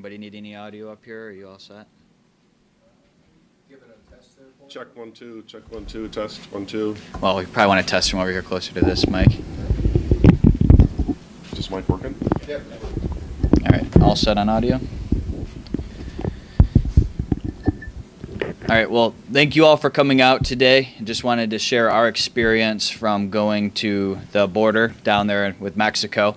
Anybody need any audio up here? Are you all set? Give it a test there, Paul. Check 1 2, check 1 2, test 1 2. Well, we probably want to test from over here closer to this mic. Is this mic working? Yep. All right, all set on audio? All right, well, thank you all for coming out today. I just wanted to share our experience from going to the border down there with Mexico.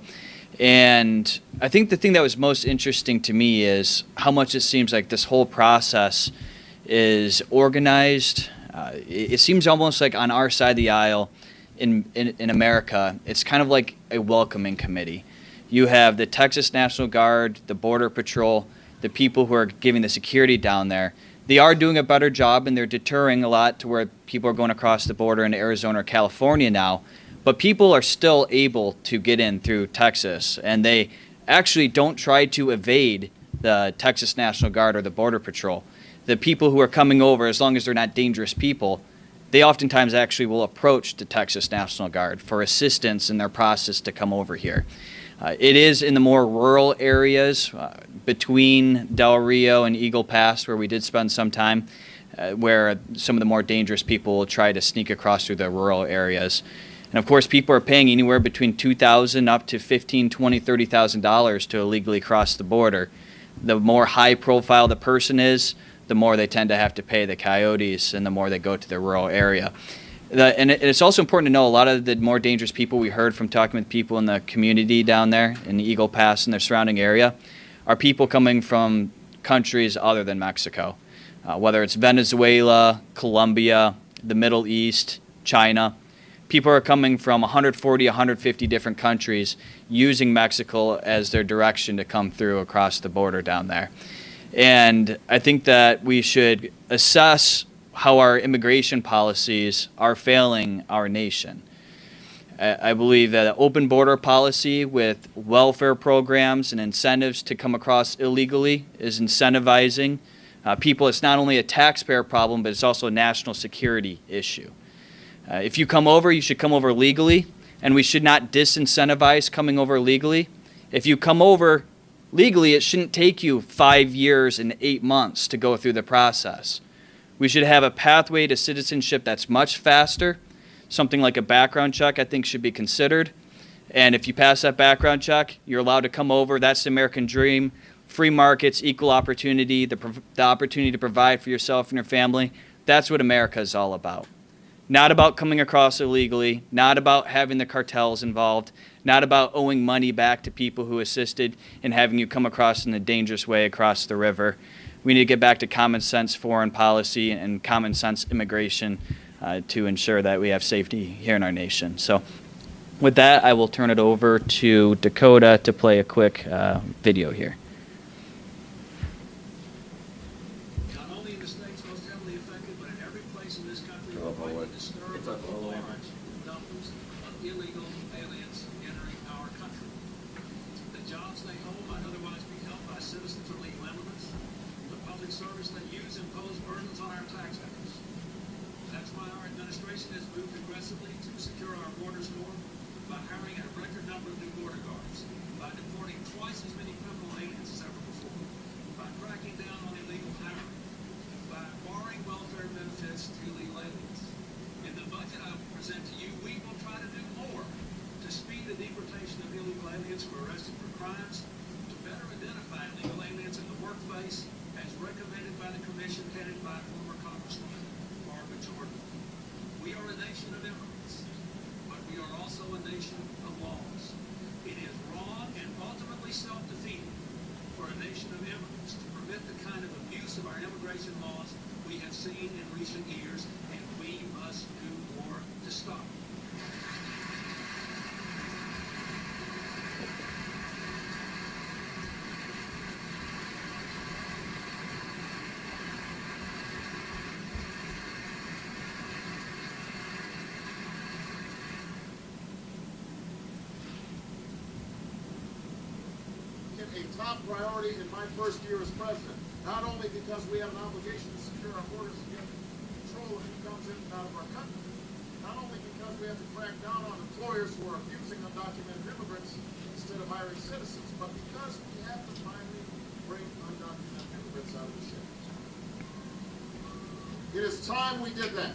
And I think the thing that was most interesting to me is how much it seems like this whole process is organized. It seems almost like on our side of the aisle in America, it's kind of like a welcoming committee. You have the Texas National Guard, the Border Patrol, the people who are giving the security down there. They are doing a better job, and they're deterring a lot to where people are going across the border into Arizona or California now. But people are still able to get in through Texas, and they actually don't try to evade the Texas National Guard or the Border Patrol. The people who are coming over, as long as they're not dangerous people, they oftentimes actually will approach the Texas National Guard for assistance in their process to come over here. It is in the more rural areas between Del Rio and Eagle Pass where we did spend some time, where some of the more dangerous people will try to sneak across through the rural areas. And of course, people are paying anywhere between $2,000 up to $15,000, $20,000, $30,000 to illegally cross the border. The more high profile the person is, the more they tend to have to pay the coyotes, and the more they go to the rural area. And it's also important to know a lot of the more dangerous people we heard from talking with people in the community down there in the Eagle Pass and their surrounding area are people coming from countries other than Mexico, whether it's Venezuela, Colombia, the Middle East, China. People are coming from 140, 150 different countries using Mexico as their direction to come through across the border down there. And I think that we should assess how our immigration policies are failing our nation. I believe that an open border policy with welfare programs and incentives to come across illegally is incentivizing people. It's not only a taxpayer problem, but it's also a national security issue. If you come over, you should come over legally, and we should not disincentivize coming over legally. If you come over legally, it shouldn't take you 5 years and 8 months to go through the process. We should have a pathway to citizenship that's much faster. Something like a background check, I think, should be considered. And if you pass that background check, you're allowed to come over. That's the American dream. Free markets, equal opportunity, the opportunity to provide for yourself and your family. That's what America is all about. Not about coming across illegally, not about having the cartels involved, not about owing money back to people who assisted in having you come across in a dangerous way across the river. We need to get back to common sense foreign policy and common sense immigration to ensure that we have safety here in our nation. So with that, I will turn it over to Dakota to play a quick video here. Not only in the states most heavily affected, but in every place in this country we're widely disturbed by the large numbers of illegal aliens entering our country. The jobs they hold might otherwise be held by citizens or legal immigrants. The public service they use impose burdens on our taxpayers. That's why our administration has moved aggressively to secure our borders more by hiring a record number of new border guards, by deporting twice as many criminal aliens as ever before, by cracking down on illegal hiring, by barring welfare benefits to illegal aliens. In the budget I will present to you, we will try to do more to speed the deportation of illegal aliens who are arrested for crimes, to better identify illegal aliens in the workplace, as recommended by the commission headed by former Congresswoman Barbara Jordan. We are a nation of immigrants, but we are also a nation of laws. It is wrong and ultimately self-defeating for a nation of immigrants to permit the kind of abuse of our immigration laws we have seen in recent years, and we must do more to stop it. A top priority in my first year as president, not only because we have an obligation to secure our borders and get control of who comes in and out of our country, not only because we have to crack down on employers who are abusing undocumented immigrants instead of hiring citizens, but because we have to finally bring undocumented immigrants out of the shelters. It is time we did that.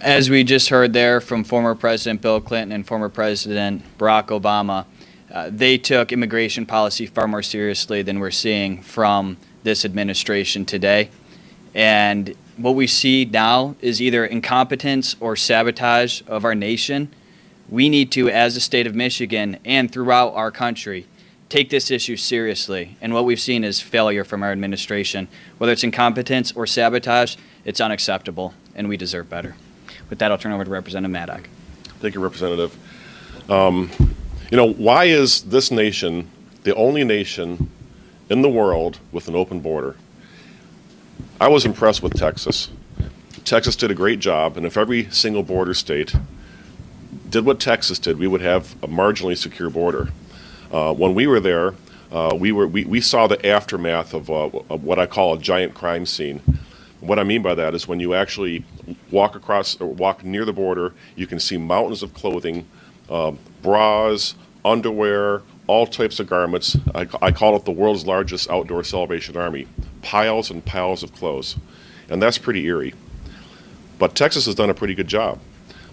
As we just heard there from former President Bill Clinton and former President Barack Obama, they took immigration policy far more seriously than we're seeing from this administration today. And what we see now is either incompetence or sabotage of our nation. We need to, as a state of Michigan and throughout our country, take this issue seriously. And what we've seen is failure from our administration. Whether it's incompetence or sabotage, it's unacceptable, and we deserve better. With that, I'll turn over to Representative Maddock. Thank you, Representative. Why is this nation the only nation in the world with an open border? I was impressed with Texas. Texas did a great job, and if every single border state did what Texas did, we would have a marginally secure border. When we were there, we saw the aftermath of what I call a giant crime scene. What I mean by that is when you actually walk near the border, you can see mountains of clothing, bras, underwear, all types of garments. I call it the world's largest outdoor Salvation Army. Piles and piles of clothes. And that's pretty eerie. But Texas has done a pretty good job.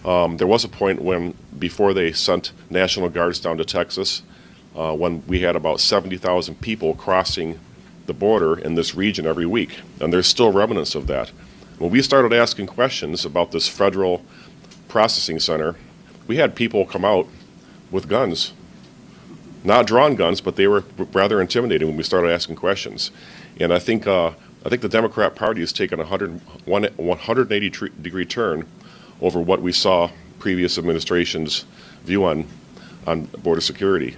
There was a point when, before they sent National Guards down to Texas, when we had about 70,000 people crossing the border in this region every week. And there's still remnants of that. When we started asking questions about this federal processing center, we had people come out with guns. Not drawn guns, but they were rather intimidating when we started asking questions. And I think the Democrat Party has taken a 180-degree turn over what we saw previous administrations' view on border security.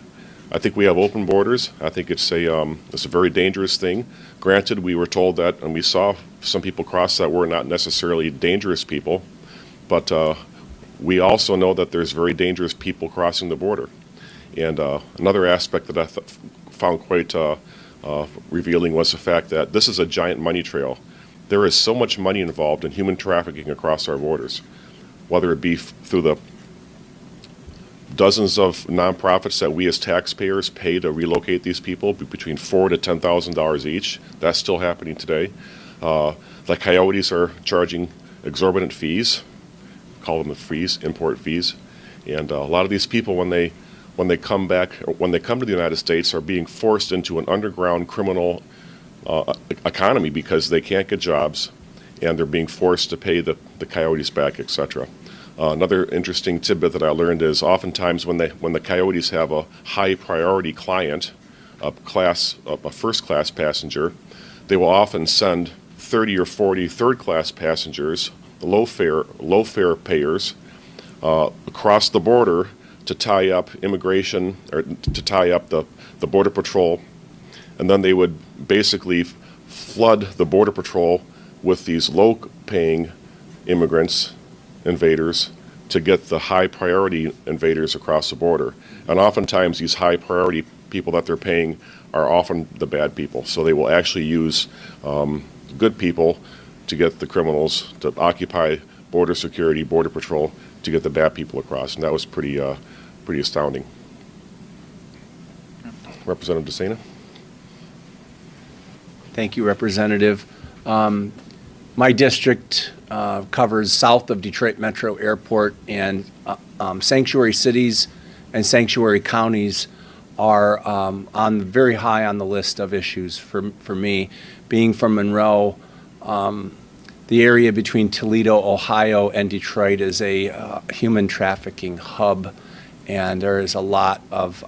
I think we have open borders. I think it's a very dangerous thing. Granted, we were told that, and we saw some people cross that were not necessarily dangerous people, but we also know that there's very dangerous people crossing the border. And another aspect that I found quite revealing was the fact that this is a giant money trail. There is so much money involved in human trafficking across our borders, whether it be through the dozens of nonprofits that we as taxpayers pay to relocate these people, between $4,000 to $10,000 each. That's still happening today. The coyotes are charging exorbitant fees, call them the fees, import fees, and a lot of these people, when they come to the United States, are being forced into an underground criminal economy because they can't get jobs, and they're being forced to pay the coyotes back, etc. Another interesting tidbit that I learned is oftentimes when the coyotes have a high priority client, a first class passenger, they will often send 30 or 40 third class passengers, low fare payers, across the border to tie up immigration, or to tie up the Border Patrol, and then they would basically flood the Border Patrol with these low-paying immigrants, invaders, to get the high-priority invaders across the border. And oftentimes these high-priority people that they're paying are often the bad people. So they will actually use good people to get the criminals to occupy border security, Border Patrol, to get the bad people across. And that was pretty astounding. Representative DeSena. Thank you, Representative. My district covers south of Detroit Metro Airport, and sanctuary cities and sanctuary counties are very high on the list of issues for me. Being from Monroe, the area between Toledo, Ohio, and Detroit is a human trafficking hub, and there is a lot of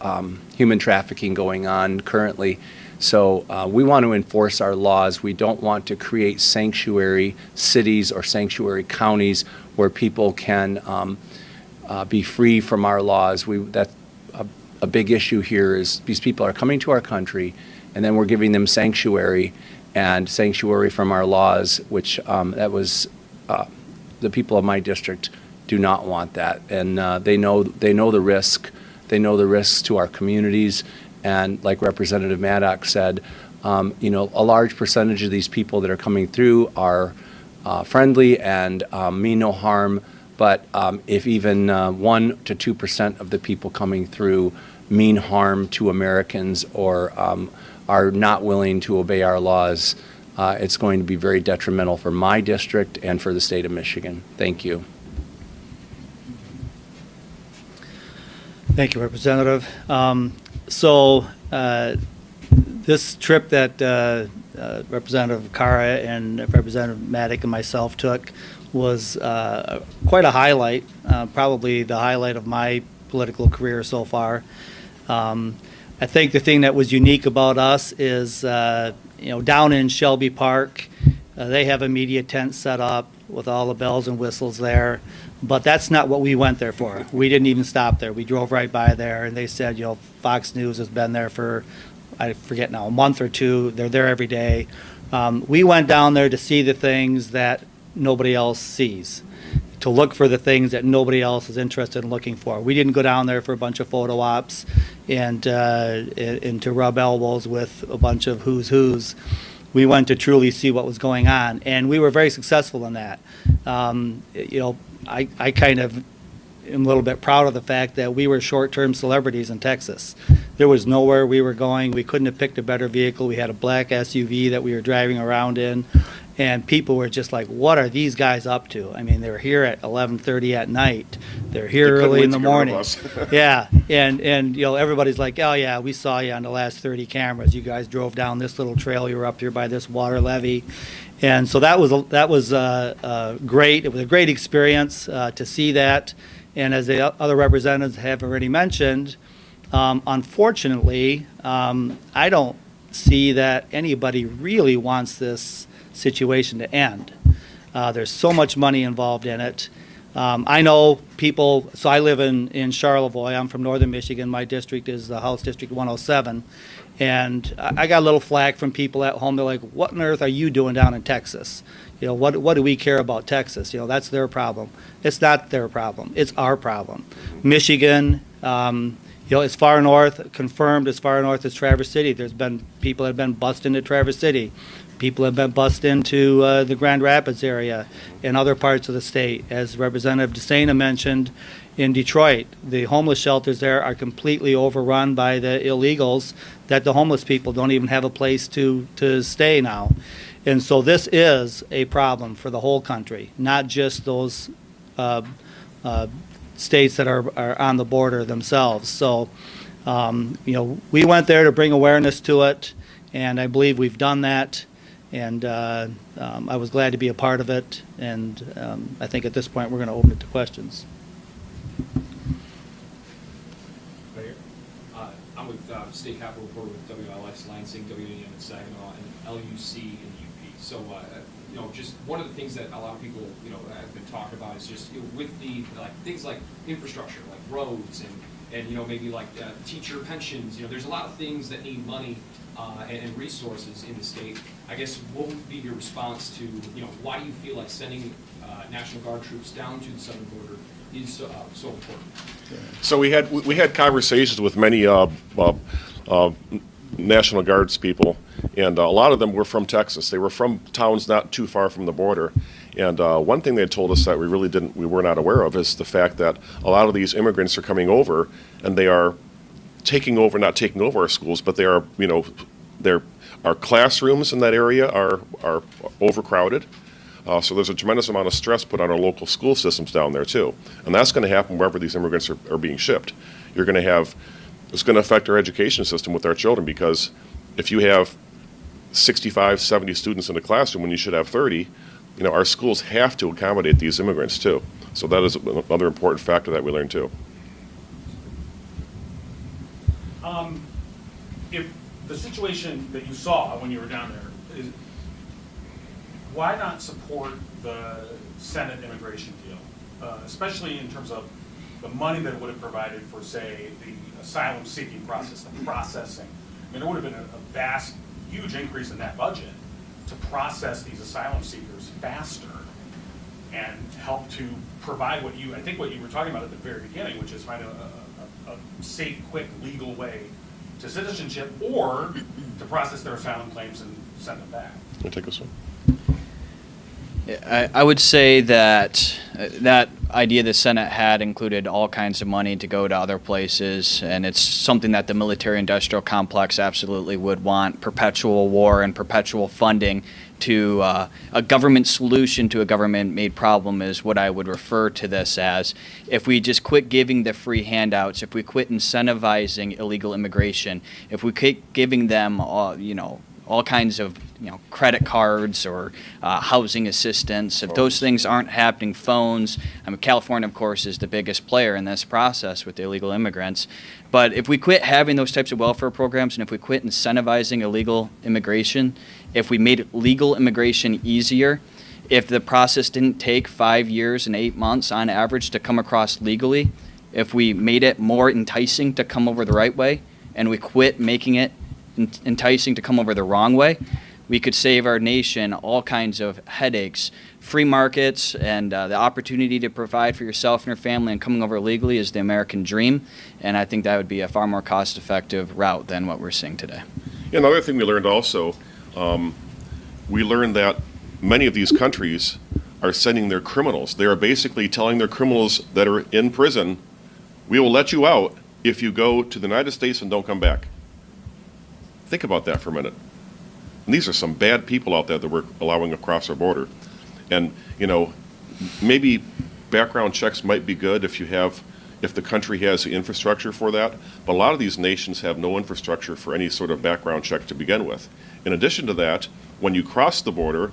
human trafficking going on currently. So we want to enforce our laws. We don't want to create sanctuary cities or sanctuary counties where people can be free from our laws. That's a big issue here is these people are coming to our country, and then we're giving them sanctuary from our laws, which the people of my district do not want that, and they know the risk. They know the risks to our communities. And like Representative Maddock said, a large percentage of these people that are coming through are friendly and mean no harm. But if even 1% to 2% of the people coming through mean harm to Americans or are not willing to obey our laws, it's going to be very detrimental for my district and for the state of Michigan. Thank you. Thank you, Representative. This trip that Representative Cara and Representative Maddock and myself took was quite a highlight, probably the highlight of my political career so far. I think the thing that was unique about us is, down in Shelby Park, they have a media tent set up with all the bells and whistles there. But that's not what we went there for. We didn't even stop there. We drove right by there, and they said, Fox News has been there for, I forget now, a month or two. They're there every day. We went down there to see the things that nobody else sees, to look for the things that nobody else is interested in looking for. We didn't go down there for a bunch of photo ops and to rub elbows with a bunch of who's who's. We went to truly see what was going on, and we were very successful in that. I kind of am a little bit proud of the fact that we were short-term celebrities in Texas. There was nowhere we were going. We couldn't have picked a better vehicle. We had a black SUV that we were driving around in, and people were just like, what are these guys up to? I mean, they're here at 11:30 at night. They're here early in the morning. Yeah, and everybody's like, oh yeah, we saw you on the last 30 cameras. You guys drove down this little trail. You were up here by this water levee. And so that was great. It was a great experience to see that. And as the other representatives have already mentioned, unfortunately, I don't see that anybody really wants this situation to end. There's so much money involved in it. I know people, so I live in Charlevoix. I'm from northern Michigan. My district is the House District 107. And I got a little flack from people at home. They're like, what on earth are you doing down in Texas? What do we care about Texas? That's their problem. It's not their problem. It's our problem. Michigan, as far north, confirmed as far north as Traverse City. There's been people that have been bussed into Traverse City. People have been bussed into the Grand Rapids area and other parts of the state. As Representative DeSena mentioned, in Detroit, the homeless shelters there are completely overrun by the illegals that the homeless people don't even have a place to stay now. And so this is a problem for the whole country, not just those states that are on the border themselves. So, we went there to bring awareness to it, and I believe we've done that. And I was glad to be a part of it. And I think at this point we're going to open it to questions. I'm with State Capitol Reporter with WLS Lansing, WNM in Saginaw, and LUC in UP. So, just one of the things that a lot of people, have been talking about is just with the things like infrastructure, like roads and maybe like teacher pensions. There's a lot of things that need money and resources in the state. I guess what would be your response to why do you feel like sending National Guard troops down to the southern border is so important? So we had conversations with many National Guards people, and a lot of them were from Texas. They were from towns not too far from the border. And one thing they told us that we were not aware of is the fact that a lot of these immigrants are coming over, and they are not taking over our schools, but they are, our classrooms in that area are overcrowded. So there's a tremendous amount of stress put on our local school systems down there too. And that's going to happen wherever these immigrants are being shipped. It's going to affect our education system with our children, because if you have 65, 70 students in a classroom when you should have 30, our schools have to accommodate these immigrants too. So that is another important factor that we learned too. If the situation that you saw when you were down there is, why not support the Senate immigration deal, especially in terms of the money that it would have provided for, say, the asylum seeking process, the processing? I mean, there would have been a vast, huge increase in that budget to process these asylum seekers faster and help to provide what you were talking about at the very beginning, which is find a safe, quick, legal way to citizenship, or to process their asylum claims and send them back. Can I take this one? I would say that idea the Senate had included all kinds of money to go to other places, and it's something that the military-industrial complex absolutely would want. Perpetual war and perpetual funding to a government solution to a government-made problem is what I would refer to this as. If we just quit giving the free handouts, if we quit incentivizing illegal immigration, if we quit giving them all kinds of credit cards or housing assistance. If those things aren't happening, phones. I mean, California, of course, is the biggest player in this process with the illegal immigrants. But if we quit having those types of welfare programs, and if we quit incentivizing illegal immigration, if we made legal immigration easier, if the process didn't take 5 years and 8 months on average to come across legally, if we made it more enticing to come over the right way, and we quit making it enticing to come over the wrong way, we could save our nation all kinds of headaches. Free markets and the opportunity to provide for yourself and your family and coming over legally is the American dream, and I think that would be a far more cost-effective route than what we're seeing today. Yeah, another thing we learned also, we learned that many of these countries are sending their criminals. They are basically telling their criminals that are in prison, we will let you out if you go to the United States and don't come back. Think about that for a minute. And these are some bad people out there that we're allowing across our border. And, maybe background checks might be good if the country has the infrastructure for that, but a lot of these nations have no infrastructure for any sort of background check to begin with. In addition to that, when you cross the border,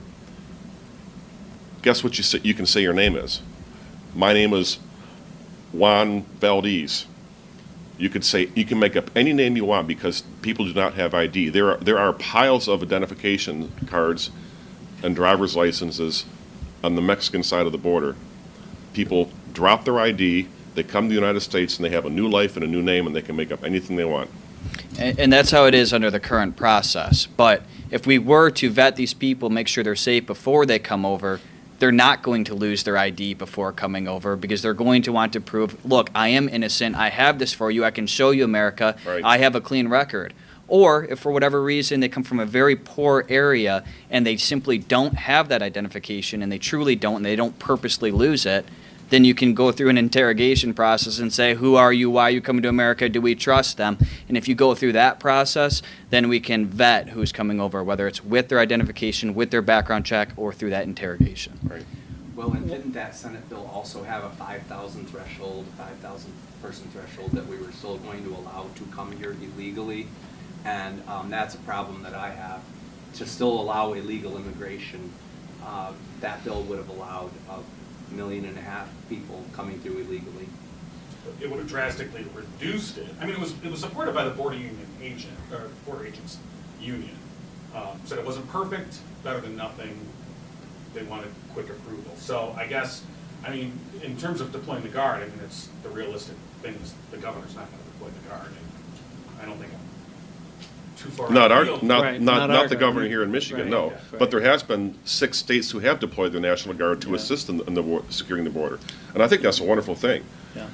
guess what you can say your name is? My name is Juan Valdez. You can make up any name you want because people do not have ID. There are piles of identification cards and driver's licenses on the Mexican side of the border. People drop their ID, they come to the United States, and they have a new life and a new name, and they can make up anything they want. And that's how it is under the current process. But if we were to vet these people, make sure they're safe before they come over, they're not going to lose their ID before coming over because they're going to want to prove, look, I am innocent. I have this for you. I can show you America. Right. I have a clean record. Or if for whatever reason they come from a very poor area and they simply don't have that identification and they truly don't and they don't purposely lose it, then you can go through an interrogation process and say, who are you? Why are you coming to America? Do we trust them? And if you go through that process, then we can vet who's coming over, whether it's with their identification, with their background check, or through that interrogation. Right. Well, and didn't that Senate bill also have a 5,000 threshold, 5,000 person threshold that we were still going to allow to come here illegally? And that's a problem that I have. To still allow illegal immigration, that bill would have allowed 1.5 million people coming through illegally. It would have drastically reduced it. I mean, it was supported by the border agents union. Said it wasn't perfect, better than nothing. They wanted quick approval. So I guess, in terms of deploying the guard, it's the realistic thing is the governor's not going to deploy the guard. And I don't think I'm too far. Not Right. the governor here in Michigan, Right. no. Yeah, right. But there has been 6 states who have deployed the National Guard to assist in securing the border. And I think that's a wonderful thing. Yeah.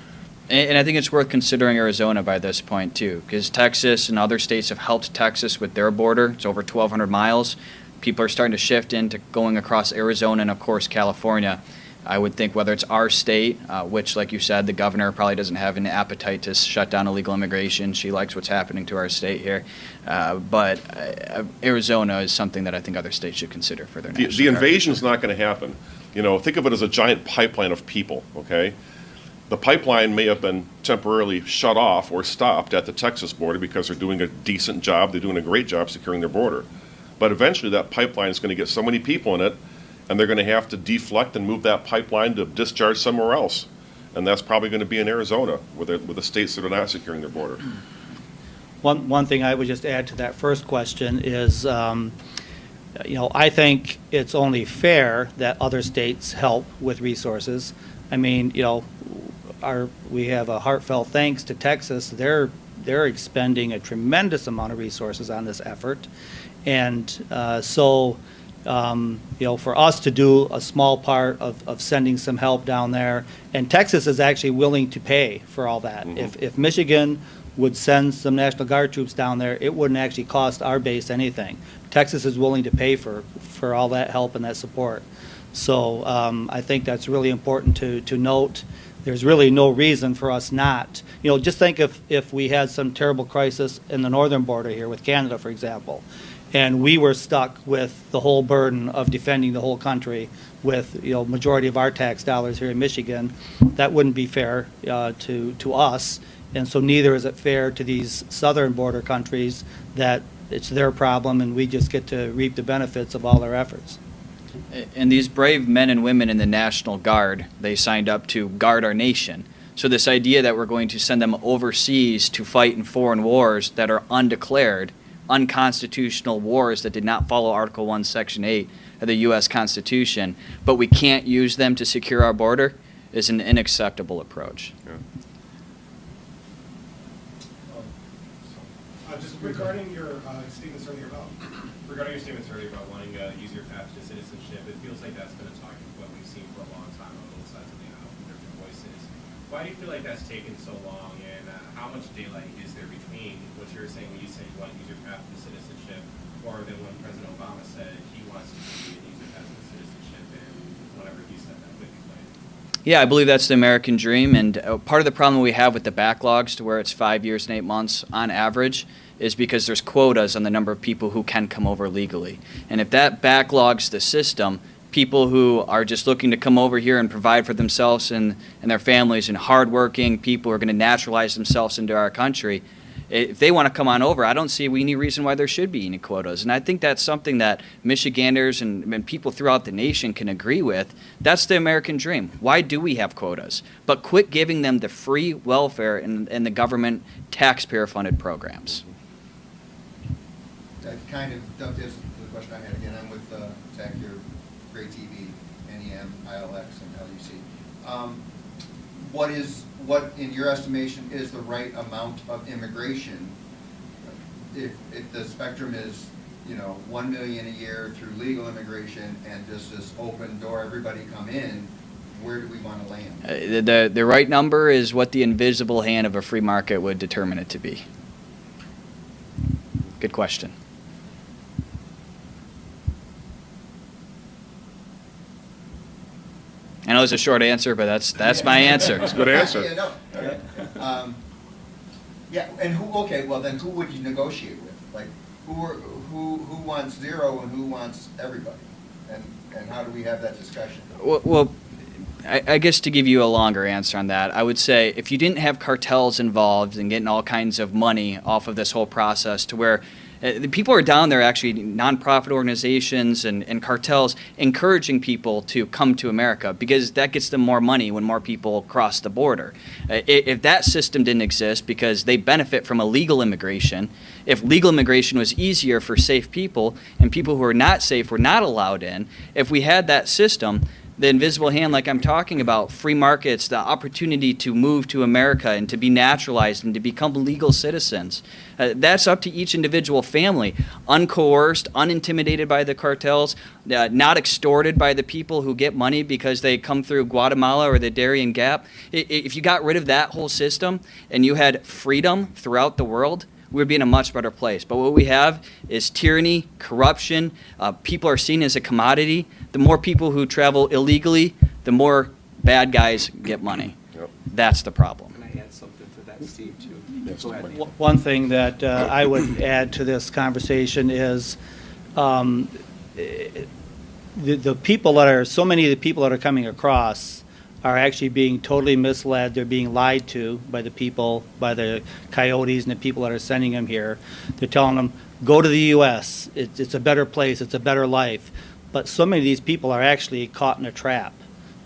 And I think it's worth considering Arizona by this point, too, because Texas and other states have helped Texas with their border. It's over 1,200 miles. People are starting to shift into going across Arizona and, of course, California. I would think whether it's our state, which, like you said, the governor probably doesn't have an appetite to shut down illegal immigration. She likes what's happening to our state here. But Arizona is something that I think other states should consider for their national The guard. invasion is not going to happen. Think of it as a giant pipeline of people, okay? The pipeline may have been temporarily shut off or stopped at the Texas border because they're doing a decent job. They're doing a great job securing their border. But eventually that pipeline is going to get so many people in it, and they're going to have to deflect and move that pipeline to discharge somewhere else. And that's probably going to be in Arizona with the states that are not securing their border. One thing I would just add to that first question is, I think it's only fair that other states help with resources. We have a heartfelt thanks to Texas. They're expending a tremendous amount of resources on this effort. And for us to do a small part of sending some help down there, and Texas is actually willing to pay for all that. Mm-hmm. If Michigan would send some National Guard troops down there, it wouldn't actually cost our base anything. Texas is willing to pay for all that help and that support. So I think that's really important to note. There's really no reason for us not. Just think if we had some terrible crisis in the northern border here with Canada, for example, and we were stuck with the whole burden of defending the whole country with, majority of our tax dollars here in Michigan, that wouldn't be fair to us. And so neither is it fair to these southern border countries that it's their problem and we just get to reap the benefits of all their efforts. And these brave men and women in the National Guard, they signed up to guard our nation. So this idea that we're going to send them overseas to fight in foreign wars that are undeclared, unconstitutional wars that did not follow Article 1, Section 8 of the U.S. Constitution, but we can't use them to secure our border, is an unacceptable approach. Just regarding your statements earlier about wanting to use your path to citizenship, it feels like that's been a talking point we've seen for a long time on both sides of the aisle from different voices. Why do you feel like that's taken so long, and how much daylight is there between what you're saying when you say you want to use your path to citizenship, or then when President Obama said he wants to use your path to citizenship, and whenever he said that, would explain? Yeah, I believe that's the American dream, and part of the problem we have with the backlogs to where it's 5 years and 8 months on average is because there's quotas on the number of people who can come over legally. And if that backlogs the system, people who are just looking to come over here and provide for themselves and their families, and hardworking people who are going to naturalize themselves into our country, if they want to come on over, I don't see any reason why there should be any quotas. And I think that's something that Michiganders and people throughout the nation can agree with. That's the American dream. Why do we have quotas? But quit giving them the free welfare and the government taxpayer-funded programs. That kind of dovetails to the question I had. Again, I'm with Zach here, Gray TV, NEM, ILX, and LUC. What, in your estimation, is the right amount of immigration? If the spectrum is, 1 million a year through legal immigration and just this open door, everybody come in, where do we want to land? The right number is what the invisible hand of a free market would determine it to be. Good question. I know it's a short answer, but that's my answer. It's a good answer. And who would you negotiate with? Like, who wants zero and who wants everybody? And how do we have that discussion? Well, I guess to give you a longer answer on that, I would say if you didn't have cartels involved and getting all kinds of money off of this whole process to where the people are down there, actually nonprofit organizations and cartels encouraging people to come to America because that gets them more money when more people cross the border. If that system didn't exist because they benefit from illegal immigration, if legal immigration was easier for safe people and people who are not safe were not allowed in, if we had that system, the invisible hand, like I'm talking about, free markets, the opportunity to move to America and to be naturalized and to become legal citizens. That's up to each individual family, uncoerced, unintimidated by the cartels, not extorted by the people who get money because they come through Guatemala or the Darien Gap. If you got rid of that whole system and you had freedom throughout the world, we would be in a much better place. But what we have is tyranny, corruption. People are seen as a commodity. The more people who travel illegally, the more bad guys get money. Yep. That's the problem. Can I add something to that, Steve, too? Go ahead. One thing that I would add to this conversation is the people that are, so many of the people that are coming across are actually being totally misled. They're being lied to by the people, by the coyotes and the people that are sending them here. They're telling them, go to the U.S. It's a better place. It's a better life. But so many of these people are actually caught in a trap.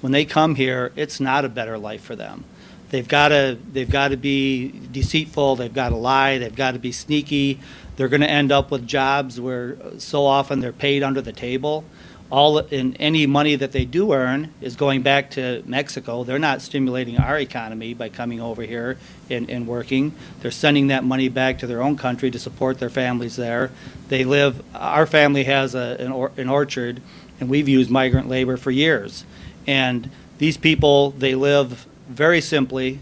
When they come here, it's not a better life for them. They've got to be deceitful. They've got to lie. They've got to be sneaky. They're going to end up with jobs where so often they're paid under the table. Any money that they do earn is going back to Mexico. They're not stimulating our economy by coming over here and working. They're sending that money back to their own country to support their families there. Our family has an orchard, and we've used migrant labor for years. And these people, they live very simply.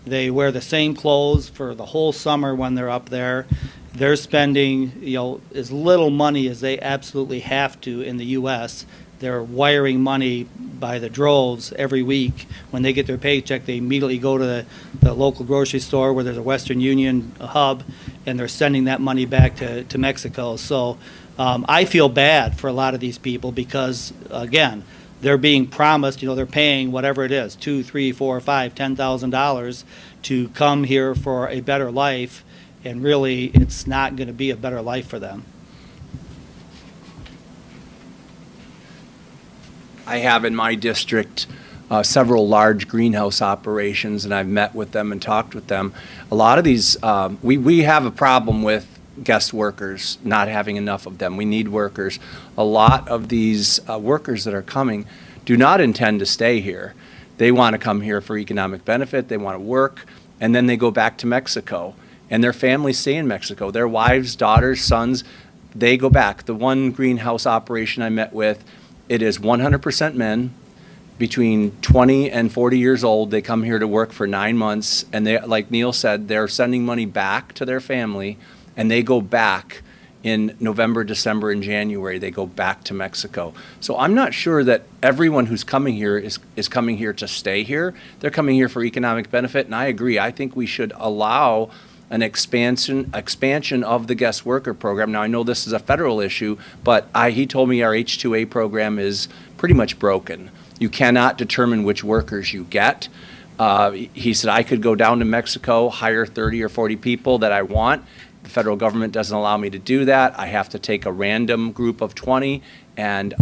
They wear the same clothes for the whole summer when they're up there. They're spending, as little money as they absolutely have to in the U.S. They're wiring money by the droves every week. When they get their paycheck, they immediately go to the local grocery store where there's a Western Union hub, and they're sending that money back to Mexico. So I feel bad for a lot of these people because, again, they're being promised, they're paying whatever it is, $2, $3, $4, $5, $10,000 to come here for a better life, and really it's not going to be a better life for them. I have in my district several large greenhouse operations, and I've met with them and talked with them. A lot of these, we have a problem with guest workers, not having enough of them. We need workers. A lot of these workers that are coming do not intend to stay here. They want to come here for economic benefit, they want to work, and then they go back to Mexico. And their families stay in Mexico. Their wives, daughters, sons, they go back. The one greenhouse operation I met with, it is 100% men between 20 and 40 years old. They come here to work for 9 months, and they, like Neil said, they're sending money back to their family, and they go back in November, December, and January. They go back to Mexico. So I'm not sure that everyone who's coming here is coming here to stay here. They're coming here for economic benefit, and I agree. I think we should allow an expansion of the guest worker program. Now, I know this is a federal issue, but he told me our H-2A program is pretty much broken. You cannot determine which workers you get. He said I could go down to Mexico, hire 30 or 40 people that I want. The federal government doesn't allow me to do that. I have to take a random group of 20, and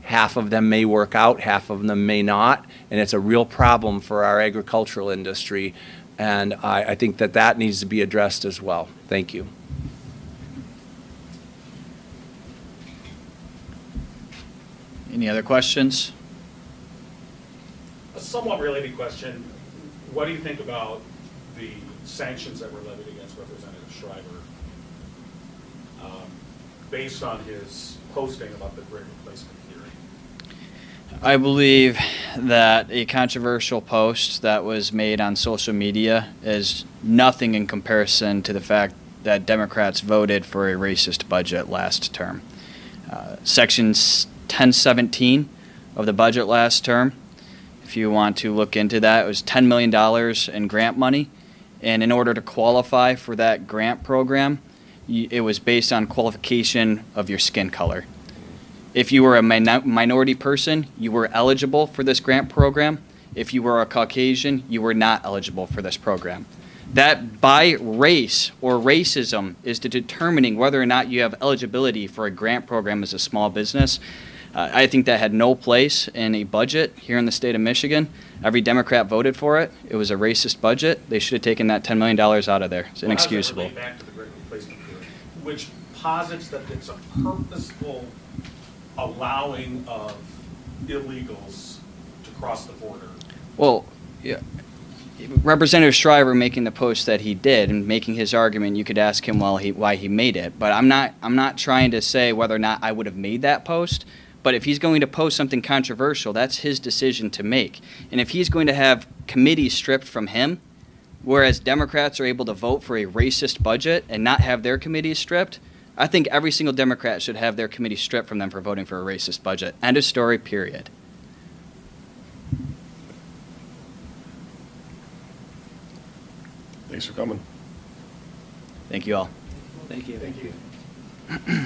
half of them may work out, half of them may not, and it's a real problem for our agricultural industry. And I think that needs to be addressed as well. Thank you. Any other questions? A somewhat related question. What do you think about the sanctions that were levied against Representative Shriver based on his posting about the great replacement hearing? I believe that a controversial post that was made on social media is nothing in comparison to the fact that Democrats voted for a racist budget last term. Section 1017 of the budget last term, if you want to look into that, it was $10 million in grant money. And in order to qualify for that grant program, it was based on qualification of your skin color. If you were a minority person, you were eligible for this grant program. If you were a Caucasian, you were not eligible for this program. That by race or racism is to determining whether or not you have eligibility for a grant program as a small business. I think that had no place in a budget here in the state of Michigan. Every Democrat voted for it. It was a racist budget. They should have taken that $10 million out of there. It's inexcusable. How does it relate back to the great replacement hearing, which posits that it's a purposeful allowing of illegals to cross the border? Well, yeah. Representative Shriver making the post that he did and making his argument, you could ask him why he made it. But I'm not trying to say whether or not I would have made that post. But if he's going to post something controversial, that's his decision to make. And if he's going to have committees stripped from him, whereas Democrats are able to vote for a racist budget and not have their committees stripped, I think every single Democrat should have their committee stripped from them for voting for a racist budget. End of story, period. Thanks for coming. Thank you all. Thank you. Thank you.